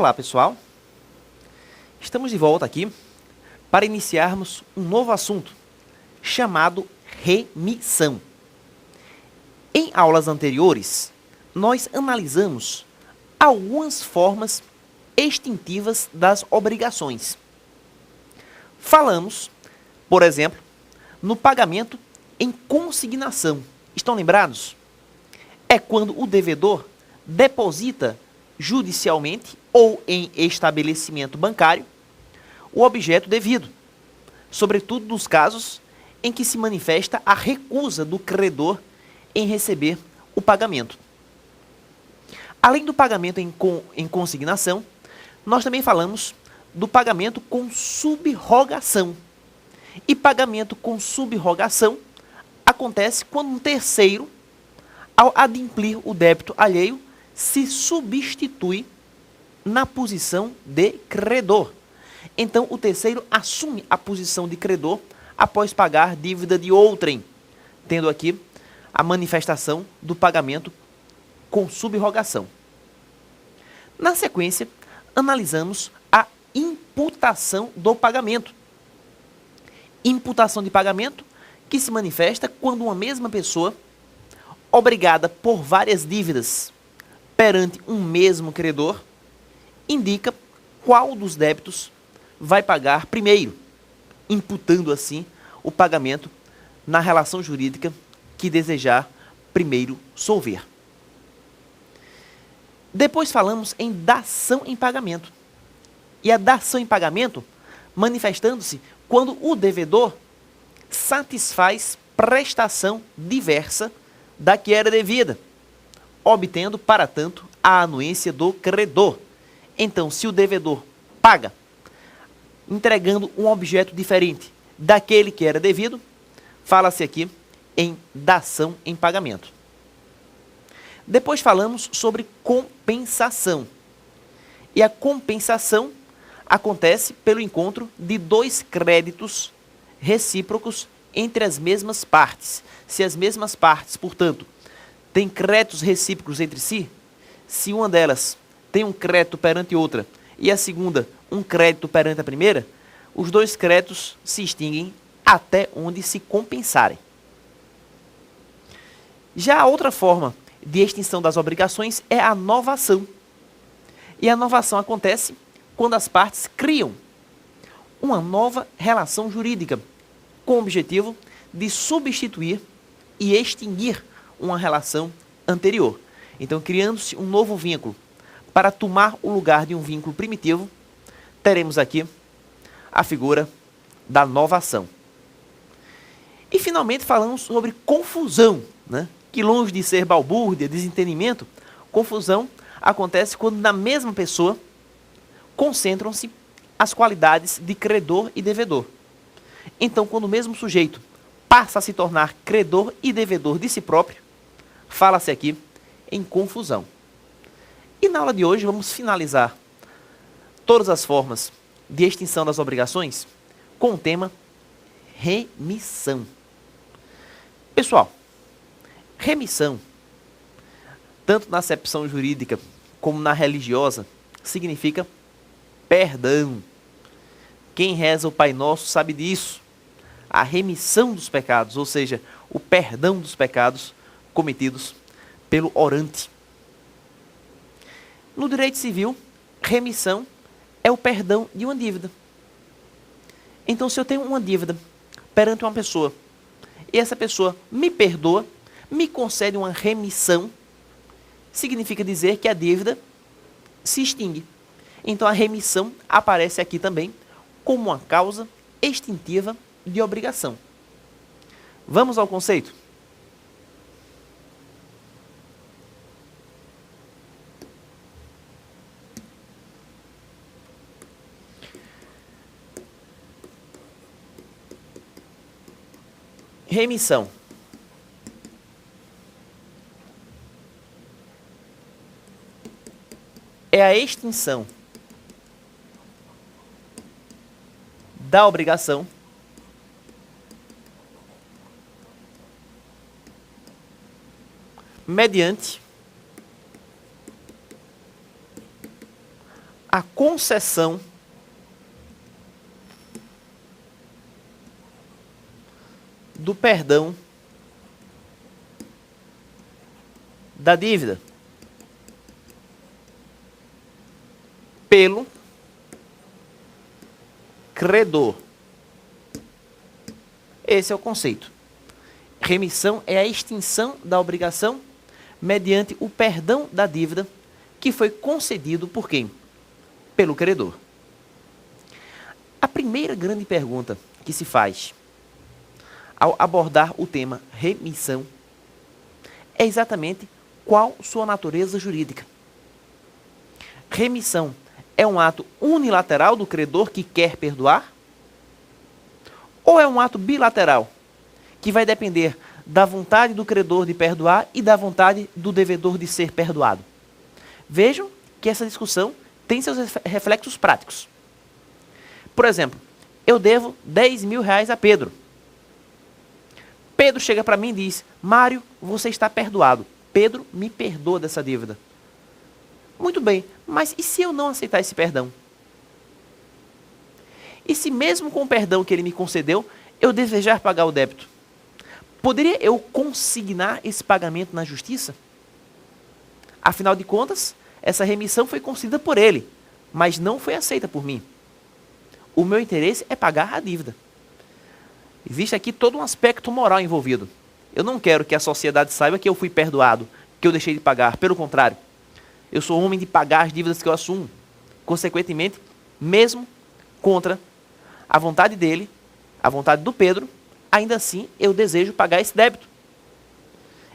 Olá, pessoal! Estamos de volta aqui para iniciarmos um novo assunto chamado remissão. Em aulas anteriores, nós analisamos algumas formas extintivas das obrigações. Falamos, por exemplo, no pagamento em consignação. Estão lembrados? É quando o devedor deposita judicialmente ou em estabelecimento bancário o objeto devido, sobretudo nos casos em que se manifesta a recusa do credor em receber o pagamento. Além do pagamento em consignação, nós também falamos do pagamento com subrogação. E pagamento com subrogação acontece quando um terceiro, ao adimplir o débito alheio, se substitui na posição de credor. Então, o terceiro assume a posição de credor após pagar dívida de outrem, tendo aqui a manifestação do pagamento com subrogação. Na sequência, analisamos a imputação do pagamento. Imputação de pagamento que se manifesta quando uma mesma pessoa, obrigada por várias dívidas perante um mesmo credor, indica qual dos débitos vai pagar primeiro, imputando assim o pagamento na relação jurídica que desejar primeiro solver. Depois falamos em dação em pagamento. E a dação em pagamento manifestando-se quando o devedor satisfaz prestação diversa da que era devida, obtendo, para tanto, a anuência do credor. Então, se o devedor paga, entregando um objeto diferente daquele que era devido, fala-se aqui em dação em pagamento. Depois falamos sobre compensação. E a compensação acontece pelo encontro de dois créditos recíprocos entre as mesmas partes. Se as mesmas partes, portanto, têm créditos recíprocos entre si, se uma delas tem um crédito perante outra e a segunda um crédito perante a primeira, os dois créditos se extinguem até onde se compensarem. Já a outra forma de extinção das obrigações é a novação. E a novação acontece quando as partes criam uma nova relação jurídica com o objetivo de substituir e extinguir uma relação anterior. Então, criando-se um novo vínculo para tomar o lugar de um vínculo primitivo, teremos aqui a figura da novação. E, finalmente, falamos sobre confusão, né? Que longe de ser balbúrdia, desentendimento, confusão acontece quando na mesma pessoa concentram-se as qualidades de credor e devedor. Então, quando o mesmo sujeito passa a se tornar credor e devedor de si próprio, fala-se aqui em confusão. E na aula de hoje vamos finalizar todas as formas de extinção das obrigações com o tema remissão. Pessoal, remissão, tanto na acepção jurídica como na religiosa, significa perdão. Quem reza o Pai Nosso sabe disso. A remissão dos pecados, ou seja, o perdão dos pecados cometidos pelo orante. No direito civil, remissão é o perdão de uma dívida. Então, se eu tenho uma dívida perante uma pessoa e essa pessoa me perdoa, me concede uma remissão, significa dizer que a dívida se extingue. Então, a remissão aparece aqui também como uma causa extintiva de obrigação. Vamos ao conceito? Remissão é a extinção da obrigação mediante a concessão do perdão da dívida pelo credor. Esse é o conceito. Remissão é a extinção da obrigação mediante o perdão da dívida que foi concedido por quem? Pelo credor. A primeira grande pergunta que se faz ao abordar o tema remissão é exatamente qual sua natureza jurídica. Remissão é um ato unilateral do credor que quer perdoar? Ou é um ato bilateral, que vai depender da vontade do credor de perdoar e da vontade do devedor de ser perdoado? Vejam que essa discussão tem seus reflexos práticos. Por exemplo, eu devo 10 mil reais a Pedro. Pedro chega para mim e diz: Mário, você está perdoado. Pedro me perdoa dessa dívida. Muito bem, mas e se eu não aceitar esse perdão? E se mesmo com o perdão que ele me concedeu, eu desejar pagar o débito? Poderia eu consignar esse pagamento na justiça? Afinal de contas, essa remissão foi concedida por ele, mas não foi aceita por mim. O meu interesse é pagar a dívida. Existe aqui todo um aspecto moral envolvido. Eu não quero que a sociedade saiba que eu fui perdoado, que eu deixei de pagar. Pelo contrário, eu sou homem de pagar as dívidas que eu assumo. Consequentemente, mesmo contra a vontade dele, a vontade do Pedro, ainda assim eu desejo pagar esse débito.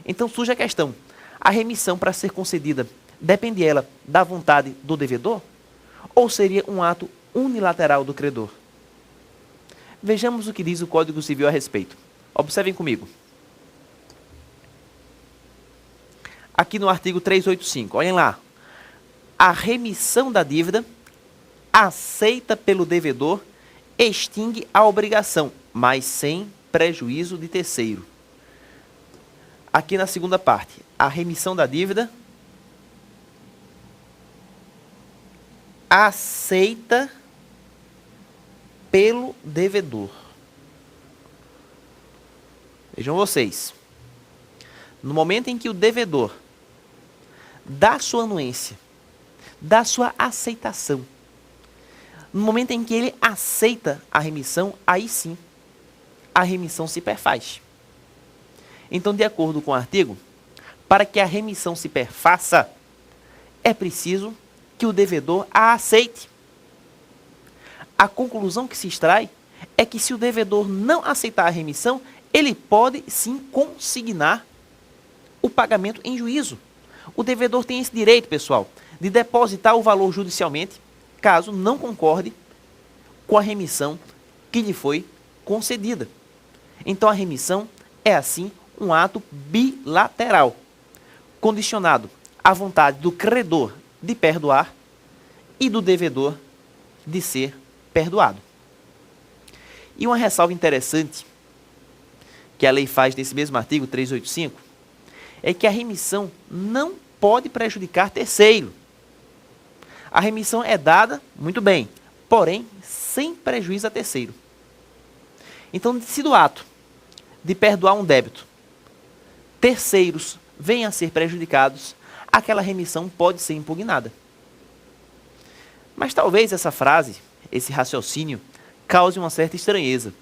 Então surge a questão: a remissão, para ser concedida, depende ela da vontade do devedor? Ou seria um ato unilateral do credor? Vejamos o que diz o Código Civil a respeito. Observem comigo. Aqui no artigo 385, olhem lá. A remissão da dívida aceita pelo devedor extingue a obrigação, mas sem prejuízo de terceiro. Aqui na segunda parte, a remissão da dívida aceita pelo devedor. Vejam vocês. No momento em que o devedor dá sua anuência, dá sua aceitação, no momento em que ele aceita a remissão, aí sim, a remissão se perfaz. Então, de acordo com o artigo, para que a remissão se perfaça, é preciso que o devedor a aceite. A conclusão que se extrai é que, se o devedor não aceitar a remissão, ele pode sim consignar o pagamento em juízo. O devedor tem esse direito, pessoal, de depositar o valor judicialmente, caso não concorde com a remissão que lhe foi concedida. Então, a remissão é, assim, um ato bilateral, condicionado à vontade do credor de perdoar e do devedor de ser perdoado. E uma ressalva interessante que a lei faz nesse mesmo artigo 385 é que a remissão não pode prejudicar terceiro. A remissão é dada, muito bem, porém sem prejuízo a terceiro. Então, se do ato de perdoar um débito, terceiros venham a ser prejudicados, aquela remissão pode ser impugnada. Mas talvez essa frase, esse raciocínio, cause uma certa estranheza.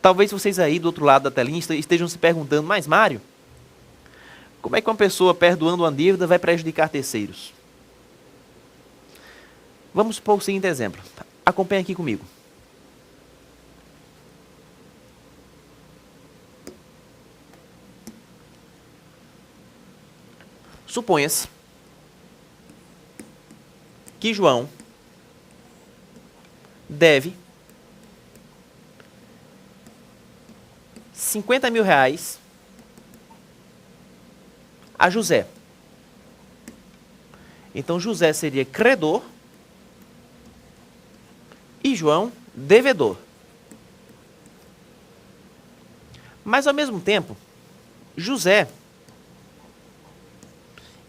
Talvez vocês aí do outro lado da telinha estejam se perguntando: mas Mário, como é que uma pessoa perdoando uma dívida vai prejudicar terceiros? Vamos supor o seguinte exemplo. Acompanhe aqui comigo. Suponha-se que João deve 50 mil reais a José. Então, José seria credor e João devedor. Mas, ao mesmo tempo, José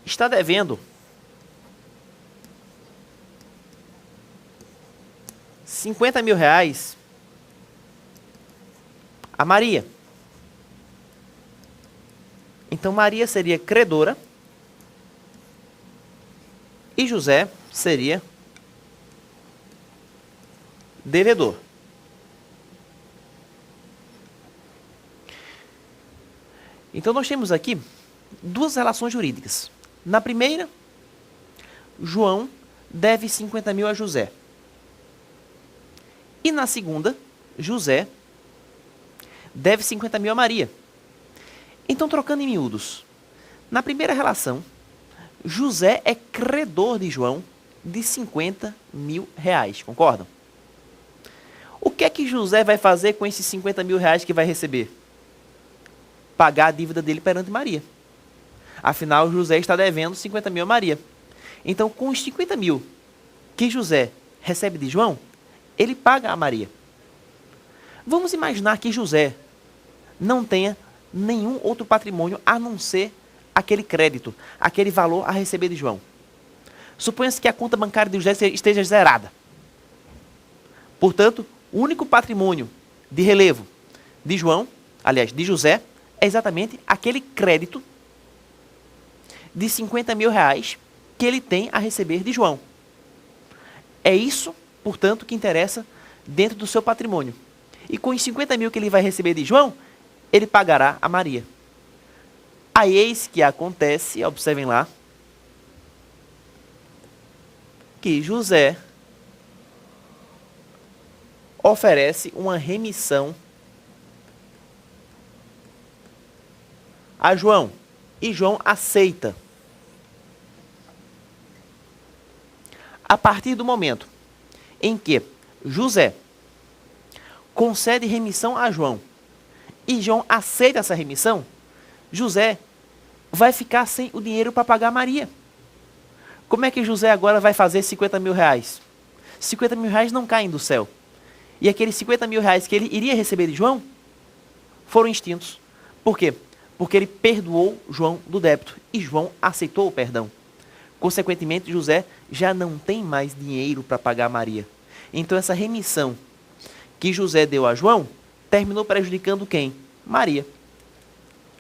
está devendo R$ 50.000 a Maria. Então, Maria seria credora e José seria devedor. Então, nós temos aqui duas relações jurídicas. Na primeira, João deve 50.000 a José. E na segunda, José deve 50.000 a Maria. Então, trocando em miúdos, na primeira relação, José é credor de João de R$ 50.000, concordam? O que é que José vai fazer com esses R$ 50.000 que vai receber? Pagar a dívida dele perante Maria. Afinal, José está devendo 50.000 a Maria. Então, com os 50.000 que José recebe de João, ele paga a Maria. Vamos imaginar que José não tenha nenhum outro patrimônio a não ser aquele crédito, aquele valor a receber de João. Suponha-se que a conta bancária de José esteja zerada. Portanto, o único patrimônio de relevo de João, aliás, de José, é exatamente aquele crédito de R$ 50.000 que ele tem a receber de João. É isso, portanto, que interessa dentro do seu patrimônio. E com os 50.000 que ele vai receber de João, ele pagará a Maria. Aí eis que acontece, observem lá, que José oferece uma remissão a João. E João aceita. A partir do momento em que José concede remissão a João e João aceita essa remissão, José vai ficar sem o dinheiro para pagar Maria. Como é que José agora vai fazer R$ 50.000? R$ 50.000 não caem do céu. E aqueles R$ 50.000 que ele iria receber de João foram extintos. Por quê? Porque ele perdoou João do débito e João aceitou o perdão. Consequentemente, José já não tem mais dinheiro para pagar Maria. Então, essa remissão que José deu a João terminou prejudicando quem? Maria,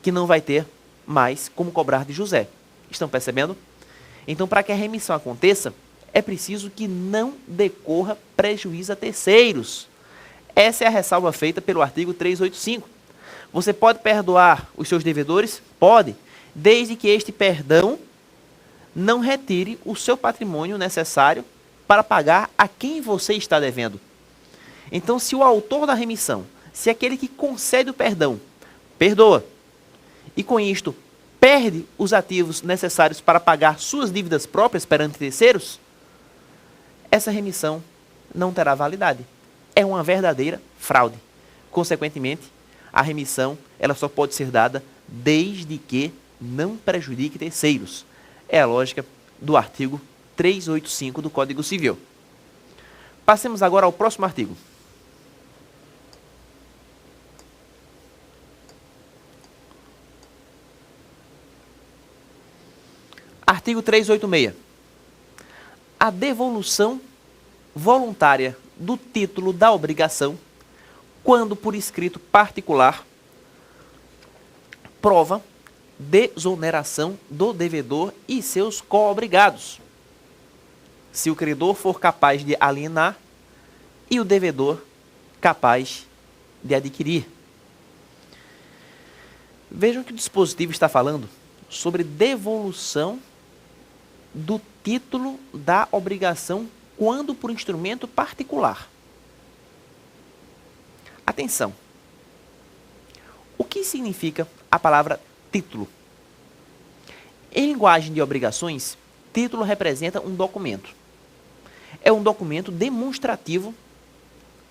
que não vai ter mais como cobrar de José. Estão percebendo? Então, para que a remissão aconteça, é preciso que não decorra prejuízo a terceiros. Essa é a ressalva feita pelo artigo 385. Você pode perdoar os seus devedores? Pode, desde que este perdão não retire o seu patrimônio necessário para pagar a quem você está devendo. Então, se o autor da remissão, se aquele que concede o perdão, perdoa, e com isto perde os ativos necessários para pagar suas dívidas próprias perante terceiros, essa remissão não terá validade. É uma verdadeira fraude. Consequentemente, a remissão ela só pode ser dada desde que não prejudique terceiros. É a lógica do artigo 385 do Código Civil. Passemos agora ao próximo artigo. Artigo 386. A devolução voluntária do título da obrigação, quando por escrito particular, prova desoneração do devedor e seus coobrigados, se o credor for capaz de alienar e o devedor capaz de adquirir. Vejam que o dispositivo está falando sobre devolução do título da obrigação quando por instrumento particular. Atenção! O que significa a palavra título? Em linguagem de obrigações, título representa um documento. É um documento demonstrativo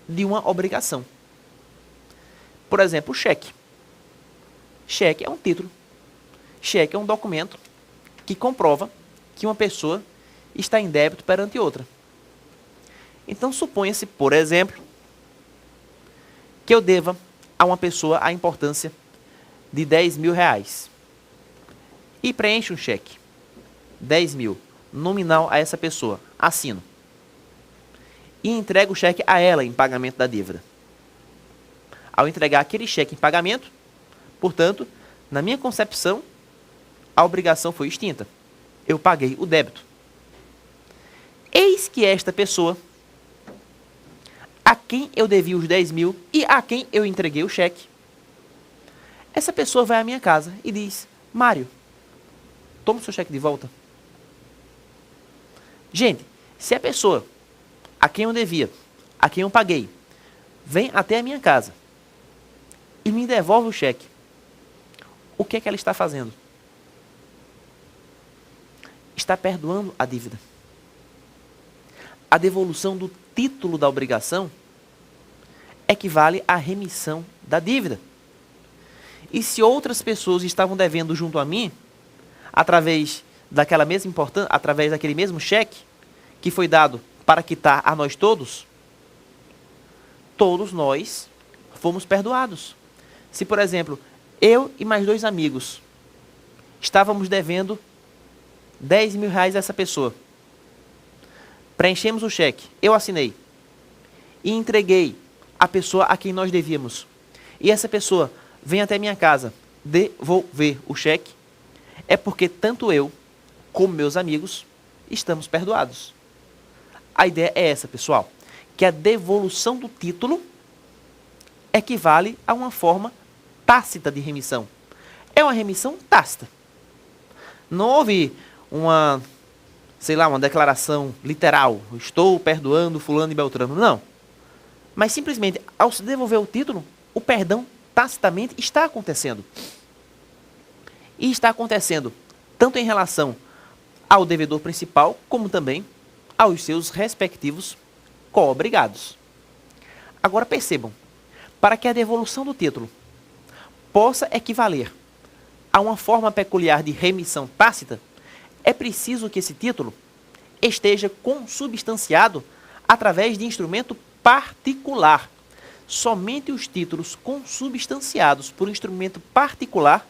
de uma obrigação. Por exemplo, cheque. Cheque é um título. Cheque é um documento que comprova que uma pessoa está em débito perante outra. Então, suponha-se, por exemplo, que eu deva a uma pessoa a importância de R$ 10.000 e preencho um cheque, 10.000, nominal a essa pessoa, assino. e entrego o cheque a ela em pagamento da dívida. Ao entregar aquele cheque em pagamento, portanto, na minha concepção, a obrigação foi extinta. Eu paguei o débito. Eis que esta pessoa, a quem eu devia os 10 mil e a quem eu entreguei o cheque, essa pessoa vai à minha casa e diz: Mário, toma o seu cheque de volta. Gente, se a pessoa a quem eu devia, a quem eu paguei, vem até a minha casa e me devolve o cheque, o que é que ela está fazendo? Está perdoando a dívida. A devolução do título da obrigação equivale à remissão da dívida. E se outras pessoas estavam devendo junto a mim, através daquele mesmo cheque que foi dado para quitar a nós todos, todos nós fomos perdoados. Se, por exemplo, eu e mais 2 amigos estávamos devendo 10 mil reais a essa pessoa, preenchemos o cheque, eu assinei e entreguei a pessoa a quem nós devíamos, e essa pessoa vem até minha casa devolver o cheque, é porque tanto eu como meus amigos estamos perdoados. A ideia é essa, pessoal, que a devolução do título equivale a uma forma tácita de remissão. É uma remissão tácita. Não houve uma declaração literal: estou perdoando fulano e beltrano. Não. Mas simplesmente, ao se devolver o título, o perdão tacitamente está acontecendo. E está acontecendo tanto em relação ao devedor principal, como também aos seus respectivos co-obrigados. Agora percebam, para que a devolução do título possa equivaler a uma forma peculiar de remissão tácita, é preciso que esse título esteja consubstanciado através de instrumento particular. Somente os títulos consubstanciados por instrumento particular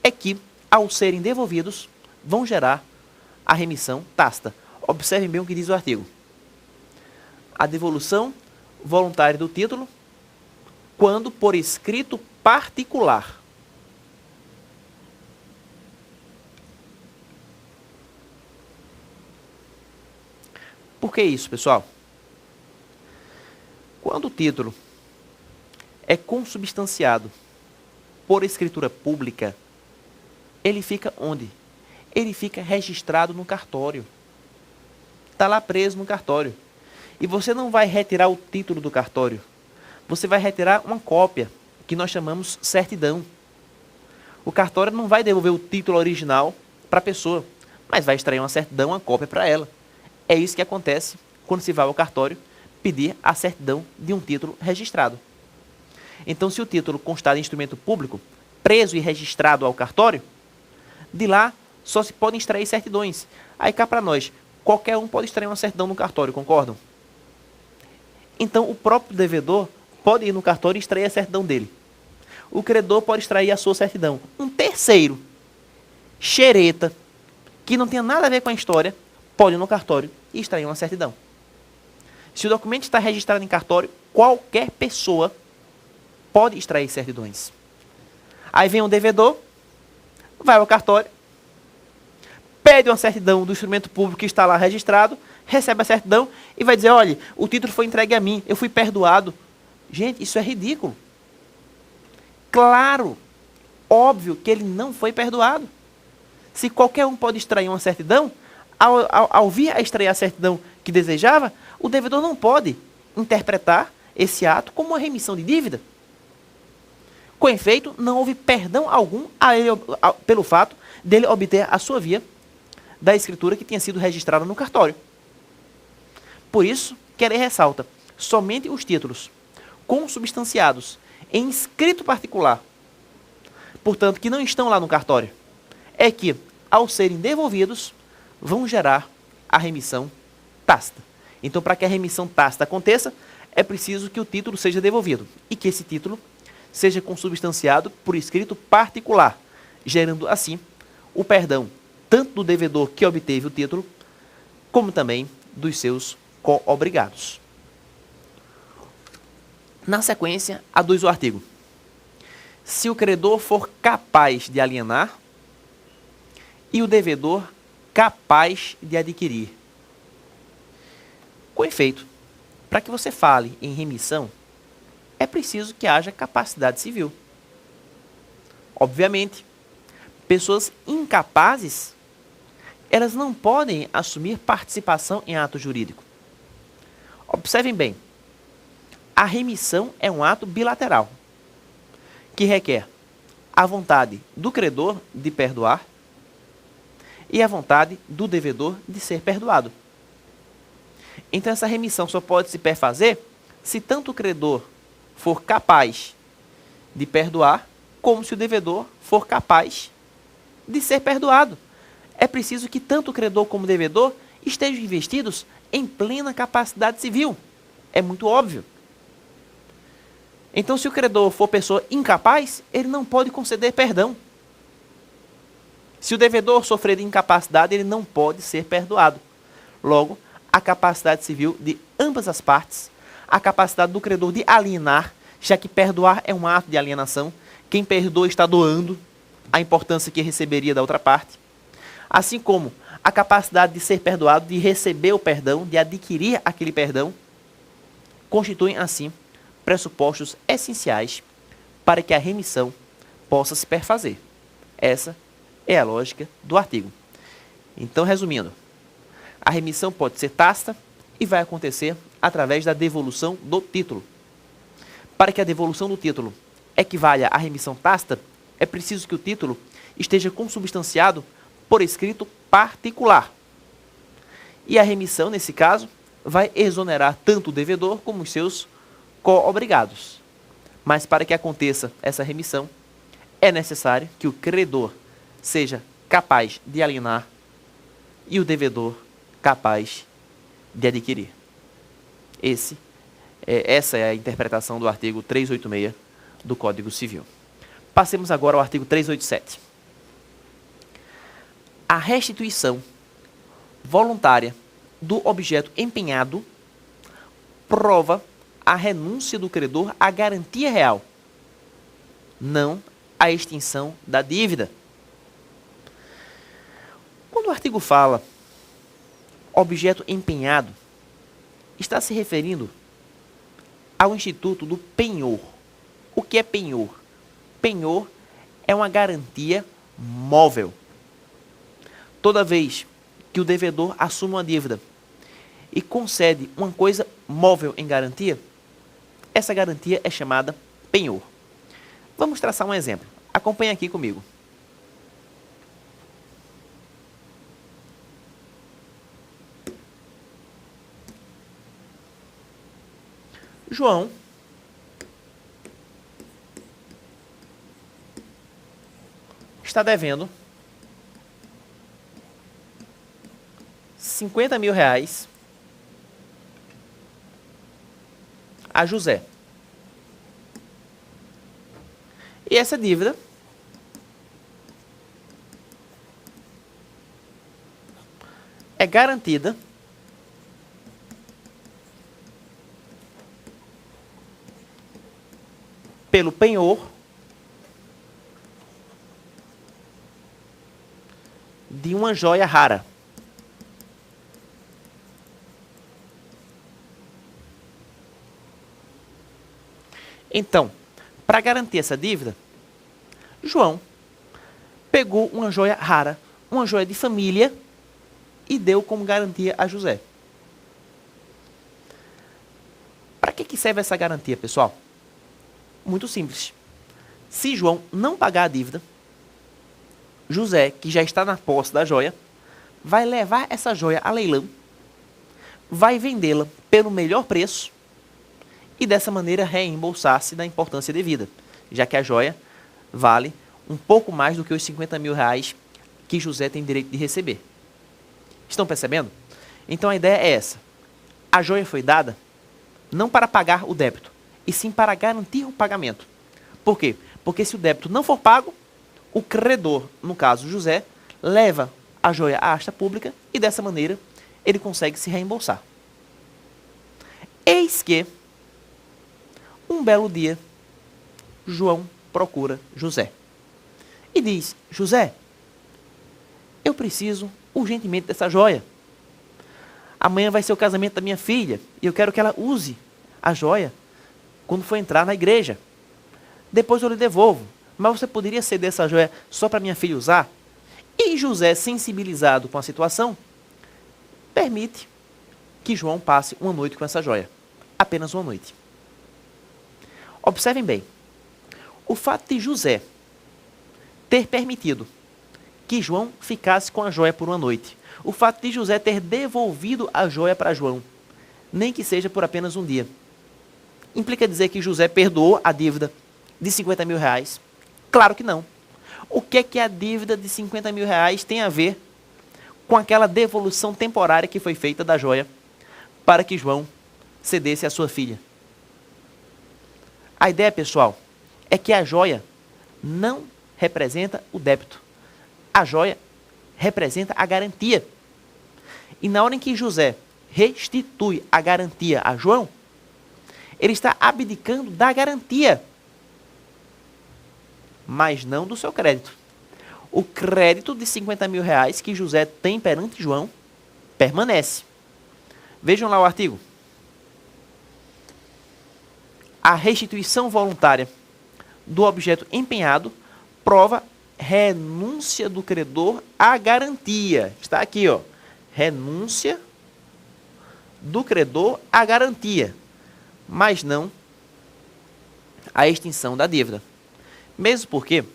é que, ao serem devolvidos, vão gerar a remissão tácita. Observem bem o que diz o artigo. A devolução voluntária do título, quando por escrito particular. Por que isso, pessoal? Quando o título é consubstanciado por escritura pública, ele fica onde? Ele fica registrado no cartório. Está lá preso no cartório. E você não vai retirar o título do cartório. Você vai retirar uma cópia, que nós chamamos certidão. O cartório não vai devolver o título original para a pessoa, mas vai extrair uma certidão, uma cópia para ela. É isso que acontece quando se vai ao cartório pedir a certidão de um título registrado. Então, se o título constar em instrumento público, preso e registrado ao cartório, de lá só se podem extrair certidões. Aí cá para nós, qualquer um pode extrair uma certidão no cartório, concordam? Então, o próprio devedor pode ir no cartório e extrair a certidão dele. O credor pode extrair a sua certidão. Um terceiro, xereta, que não tem nada a ver com a história, pode ir no cartório e extrair uma certidão. Se o documento está registrado em cartório, qualquer pessoa pode extrair certidões. Aí vem um devedor, vai ao cartório, pede uma certidão do instrumento público que está lá registrado, recebe a certidão e vai dizer: olha, o título foi entregue a mim, eu fui perdoado. Gente, isso é ridículo. Claro, óbvio que ele não foi perdoado. Se qualquer um pode extrair uma certidão, ao vir a extrair a certidão que desejava, o devedor não pode interpretar esse ato como uma remissão de dívida. Com efeito, não houve perdão algum a ele, pelo fato dele obter a sua via da escritura que tinha sido registrada no cartório. Por isso, que a lei ressalta: somente os títulos consubstanciados em escrito particular, portanto, que não estão lá no cartório, é que, ao serem devolvidos, vão gerar a remissão tácita. Então, para que a remissão tácita aconteça, é preciso que o título seja devolvido e que esse título seja consubstanciado por escrito particular, gerando assim o perdão tanto do devedor que obteve o título, como também dos seus co-obrigados. Na sequência, aduz o artigo. Se o credor for capaz de alienar e o devedor capaz de adquirir. Com efeito, para que você fale em remissão, é preciso que haja capacidade civil. Obviamente, pessoas incapazes, elas não podem assumir participação em ato jurídico. Observem bem, a remissão é um ato bilateral, que requer a vontade do credor de perdoar e a vontade do devedor de ser perdoado. Então, essa remissão só pode se perfazer se tanto o credor for capaz de perdoar, como se o devedor for capaz de ser perdoado. É preciso que tanto o credor como o devedor estejam investidos em plena capacidade civil. É muito óbvio. Então, se o credor for pessoa incapaz, ele não pode conceder perdão. Se o devedor sofrer de incapacidade, ele não pode ser perdoado. Logo, a capacidade civil de ambas as partes, a capacidade do credor de alienar, já que perdoar é um ato de alienação, quem perdoa está doando a importância que receberia da outra parte, assim como a capacidade de ser perdoado, de receber o perdão, de adquirir aquele perdão, constituem, assim, pressupostos essenciais para que a remissão possa se perfazer. Essa é a lógica do artigo. Então, resumindo, a remissão pode ser tácita e vai acontecer através da devolução do título. Para que a devolução do título equivalha à remissão tácita, é preciso que o título esteja consubstanciado por escrito particular. E a remissão, nesse caso, vai exonerar tanto o devedor como os seus co-obrigados. Mas para que aconteça essa remissão, é necessário que o credor seja capaz de alienar e o devedor capaz de adquirir. Essa é a interpretação do artigo 386 do Código Civil. Passemos agora ao artigo 387. A restituição voluntária do objeto empenhado prova a renúncia do credor à garantia real, não a extinção da dívida. Quando o artigo fala objeto empenhado, está se referindo ao instituto do penhor. O que é penhor? Penhor é uma garantia móvel. Toda vez que o devedor assume uma dívida e concede uma coisa móvel em garantia, essa garantia é chamada penhor. Vamos traçar um exemplo. Acompanhe aqui comigo. João está devendo R$ 50.000 a José. E essa dívida é garantida pelo penhor de uma joia rara. Então, para garantir essa dívida, João pegou uma joia rara, uma joia de família, e deu como garantia a José. Para que serve essa garantia, pessoal? Muito simples. Se João não pagar a dívida, José, que já está na posse da joia, vai levar essa joia a leilão, vai vendê-la pelo melhor preço e dessa maneira reembolsar-se da importância devida, já que a joia vale um pouco mais do que os R$ 50.000 que José tem direito de receber. Estão percebendo? Então a ideia é essa. A joia foi dada não para pagar o débito, e sim para garantir o pagamento. Por quê? Porque se o débito não for pago, o credor, no caso José, leva a joia à asta pública e dessa maneira ele consegue se reembolsar. Eis que Um belo dia, João procura José e diz: José, eu preciso urgentemente dessa joia. Amanhã vai ser o casamento da minha filha e eu quero que ela use a joia quando for entrar na igreja. Depois eu lhe devolvo, mas você poderia ceder essa joia só para minha filha usar? E José, sensibilizado com a situação, permite que João passe uma noite com essa joia. Apenas uma noite. Observem bem, o fato de José ter permitido que João ficasse com a joia por uma noite, o fato de José ter devolvido a joia para João, nem que seja por apenas um dia, implica dizer que José perdoou a dívida de 50 mil reais? Claro que não. O que é que a dívida de 50 mil reais tem a ver com aquela devolução temporária que foi feita da joia para que João cedesse a sua filha? A ideia, pessoal, é que a joia não representa o débito. A joia representa a garantia. E na hora em que José restitui a garantia a João, ele está abdicando da garantia, mas não do seu crédito. O crédito de 50 mil reais que José tem perante João permanece. Vejam lá o artigo. A restituição voluntária do objeto empenhado prova renúncia do credor à garantia. Está aqui, ó. Renúncia do credor à garantia, mas não a extinção da dívida. Mesmo porque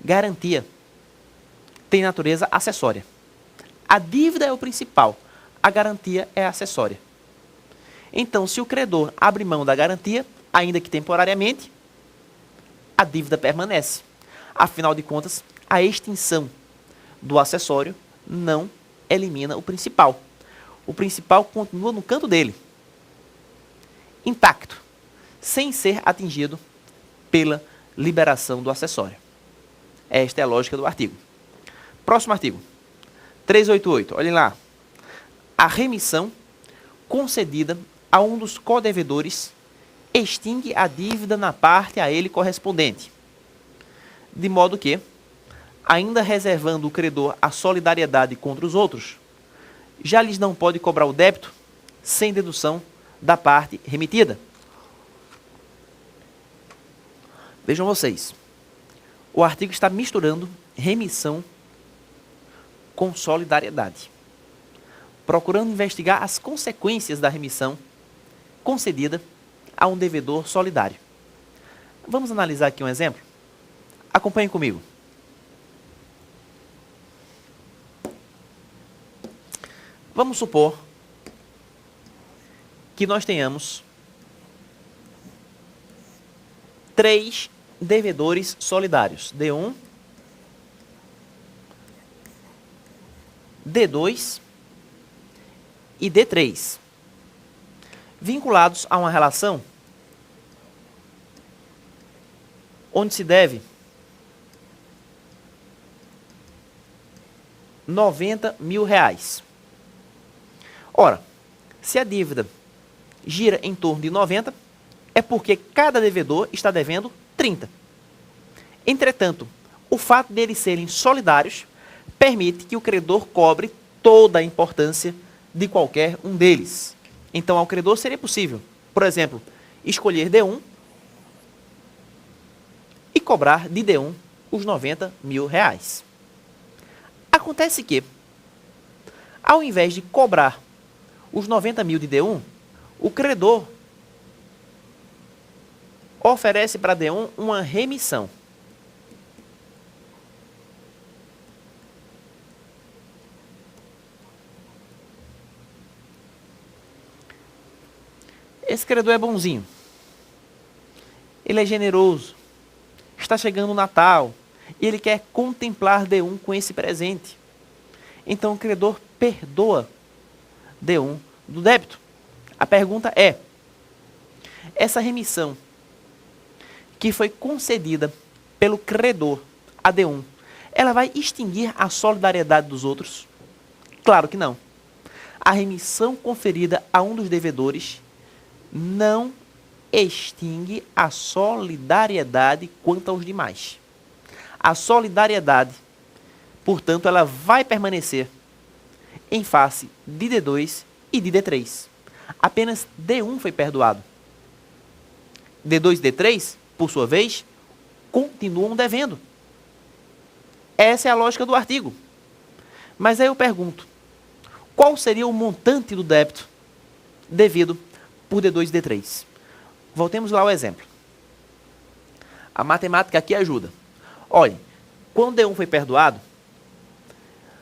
garantia tem natureza acessória. A dívida é o principal, a garantia é acessória. Então, se o credor abre mão da garantia, ainda que temporariamente, a dívida permanece. Afinal de contas, a extinção do acessório não elimina o principal. O principal continua no canto dele, intacto, sem ser atingido pela liberação do acessório. Esta é a lógica do artigo. Próximo artigo, 388. Olhem lá. A remissão concedida a um dos codevedores extingue a dívida na parte a ele correspondente, de modo que, ainda reservando o credor a solidariedade contra os outros, já lhes não pode cobrar o débito sem dedução da parte remitida. Vejam vocês, o artigo está misturando remissão com solidariedade, procurando investigar as consequências da remissão concedida a um devedor solidário. Vamos analisar aqui um exemplo? Acompanhem comigo. Vamos supor que nós tenhamos 3 devedores solidários, D1, D2 e D3, vinculados a uma relação onde se deve 90 mil reais. Ora, se a dívida gira em torno de 90, é porque cada devedor está devendo 30. Entretanto, o fato deles serem solidários permite que o credor cobre toda a importância de qualquer um deles. Então, ao credor seria possível, por exemplo, escolher D1 e cobrar de D1 os 90 mil reais. Acontece que, ao invés de cobrar os 90 mil de D1, o credor oferece para D1 uma remissão. Esse credor é bonzinho. Ele é generoso. Está chegando o Natal e ele quer contemplar D1 com esse presente. Então o credor perdoa D1 do débito. A pergunta é: essa remissão que foi concedida pelo credor a D1, ela vai extinguir a solidariedade dos outros? Claro que não. A remissão conferida a um dos devedores não extingue a solidariedade quanto aos demais. A solidariedade, portanto, ela vai permanecer em face de D2 e de D3. Apenas D1 foi perdoado. D2 e D3, por sua vez, continuam devendo. Essa é a lógica do artigo. Mas aí eu pergunto, qual seria o montante do débito devido por D2 e D3? Voltemos lá ao exemplo. A matemática aqui ajuda. Olha, quando D1 foi perdoado,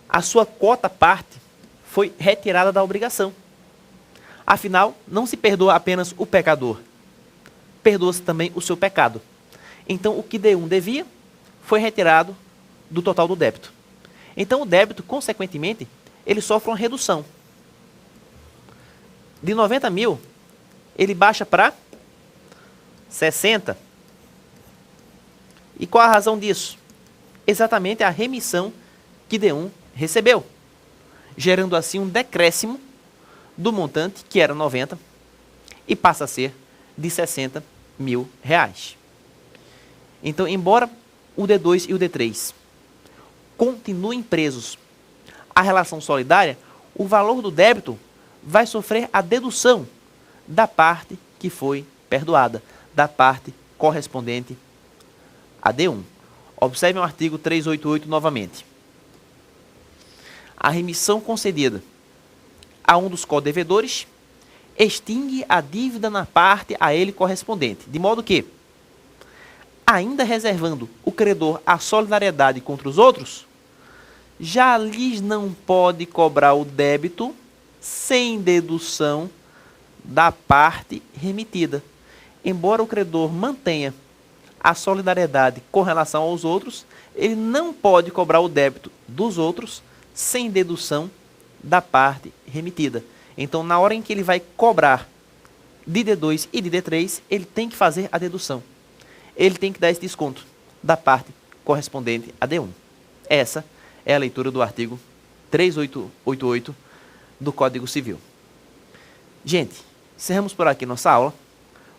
a sua cota parte foi retirada da obrigação. Afinal, não se perdoa apenas o pecador, perdoa-se também o seu pecado. Então, o que D1 devia foi retirado do total do débito. Então, o débito, consequentemente, ele sofre uma redução. De 90 mil, ele baixa para 60. E qual a razão disso? Exatamente a remissão que D1 recebeu, gerando assim um decréscimo do montante, que era 90, e passa a ser de 60 mil reais. Então, embora o D2 e o D3 continuem presos à relação solidária, o valor do débito vai sofrer a dedução da parte que foi perdoada, da parte correspondente a D1. Observe o artigo 388 novamente. A remissão concedida a um dos codevedores extingue a dívida na parte a ele correspondente, de modo que, ainda reservando o credor a solidariedade contra os outros, já lhes não pode cobrar o débito sem dedução da parte remitida. Embora o credor mantenha a solidariedade com relação aos outros, ele não pode cobrar o débito dos outros sem dedução da parte remitida. Então, na hora em que ele vai cobrar de D2 e de D3, ele tem que fazer a dedução. Ele tem que dar esse desconto da parte correspondente a D1. Essa é a leitura do artigo 388 do Código Civil. Gente, encerramos por aqui nossa aula.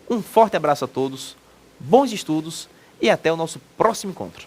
Um forte abraço a todos, bons estudos e até o nosso próximo encontro.